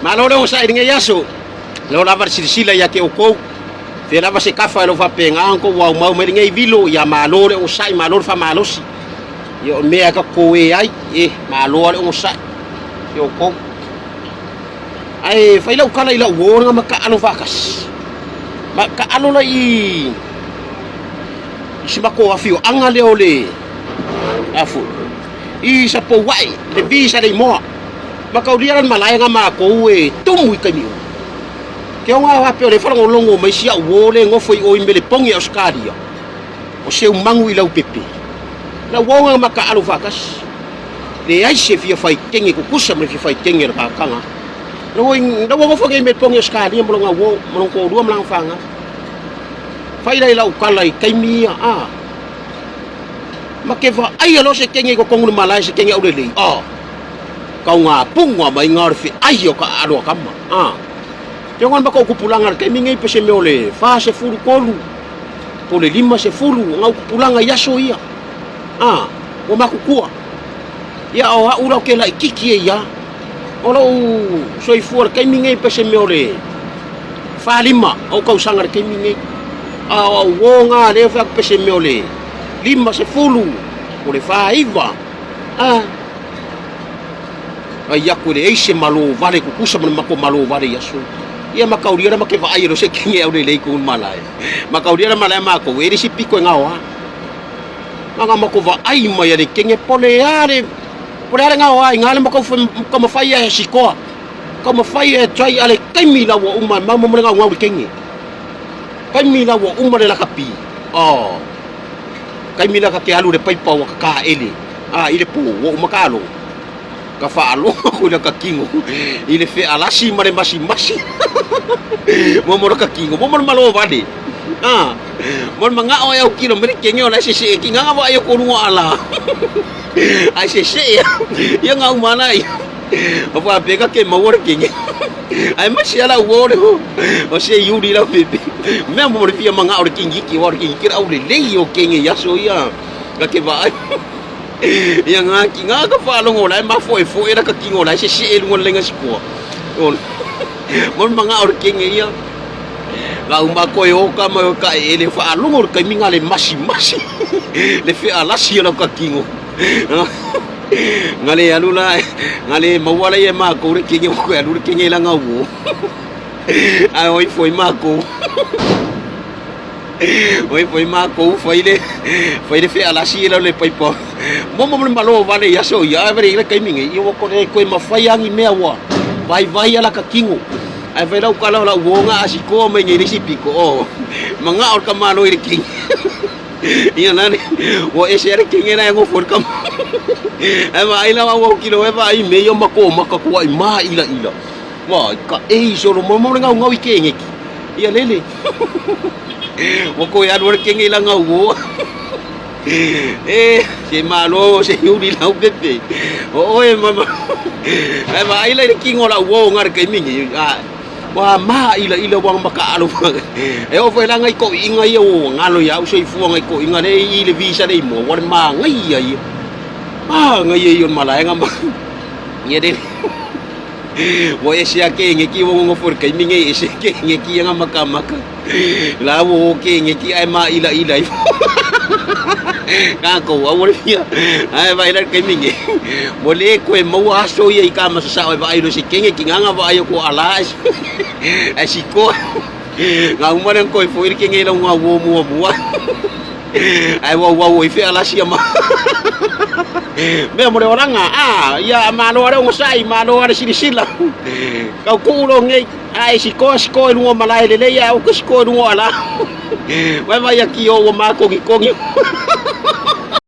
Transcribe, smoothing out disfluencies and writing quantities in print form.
Malo le sa inga yaso. Lo lava silsila ya ke uko. Fe lava se kafa lo fa penga anko wa mau me ngai vilo ya malo le usai malo fa malosi. Yo mea ka koe ai malo le usai. Yo ko. Ai fa ila kala ila wo nga maka alo vakas. Maka alo la i Simako afio anga le ole. Afu. I sa po wai le visa dei mo. Makaudiran malaya nga mako tumu kami. Kaya nga hape le farang longo mai sia wole ngofoi o imbele pongi auskadia. O seu mangu ila upepe. Na wonga maka alo vakas. Le ai se fia fai kengi ku kusa me fia fai kengi ka kanga. Na wonga foge imbele pongi auskadia mo nga wo mo ko dua mlang fanga. Fai lai lau kalai kaimia makeva ai alo se kengi ko kongu malai se kengi au le kau nga punga mai ngarfi ayo ka alo kama jangan bako kupulangan kai mingai pese meole fa se fulu kolu pole lima se fulu ngau kupulanga yaso ia o makukua ya o ura ke lai kiki ya olo soi fuar kai mingai pese meole fa lima o kau sangar kai mingai wonga le fa pese meole lima se fulu ole fa iva ayaku le ese malo vale ku kusa mako malo vale yaso ia makauria make va ai ro se kinge au le ku malai makauria malai mako eri si piko ngawa manga mako va ai mai le kinge poleare ngawa ngale mako como fai e sikoa como fai e trai ale kaimila wo uma mama mo ngawa kinge kaimila wo uma le kapi kaimila ka ke alu le paipa wa ka ele ile pu wo uma kalo ka faalo ko le ka kingo ile fe alasi mare masi mo ka kingo mo malo vade mo manga o ya kilo mere kenyo la se kinga ba ayo ko no ala ai se ya nga umana apa pega ke mo wor kinge ai masi ala wo o se yuri la bebe me mo ri manga o kingi ki wor kingi kira o le yo kinge ya so ya ka ke ba yang nga ka falong olay mafo era ka king olay si elung lenga siko mon mga orking iya la umako yo ka mo ka ele falong or ka mingale masi le fe ala si la ka king ngale alula ngale mawala ye mako re king ko alu king ila ngawo ai oi foi mako foi mako foi le fe ala si la le paipo mo malo vale ya so ya vere ile kai mingi yo ko e ko mafayangi mewa vai ala ka kingo ai vai lau kala la wonga asiko me ngi si piko manga or kamalo ile king iya nani wo ese era king era ngo for kam ai vai la wo kilo e vai me yo mako ko ai ma ila wa ka so mo ngau ikengi iya lele wo ko ya dor king ila ngau si malo si yuri lau bebe mama ma ila king ola wo ngar kai mingi wa ma ila wang maka alo o foi la ngai ko inga yo ngalo ya usoi fu ngai ko inga le ile visa dei mo war ma ngai ya ngai yo mala nga ma ngede wo ese ake ngeki wo ngo for kai mingi ese ke ngeki nga maka la wo ke ngeki ai ma ila kako awal dia ai vai dar kai mingi boleh ko mau aso ye ka masa ba ai do si kenge kinga ba ayo ko alas ai si ko nga umaran ko foi kenge la nga wo mo ai wo ife alas ya ma me mo orang ya malo ada ngosai malo ada sila kau kulo ngai ai si ko lu malai le ya o ko lu ala wa ya kiyo wa ma ko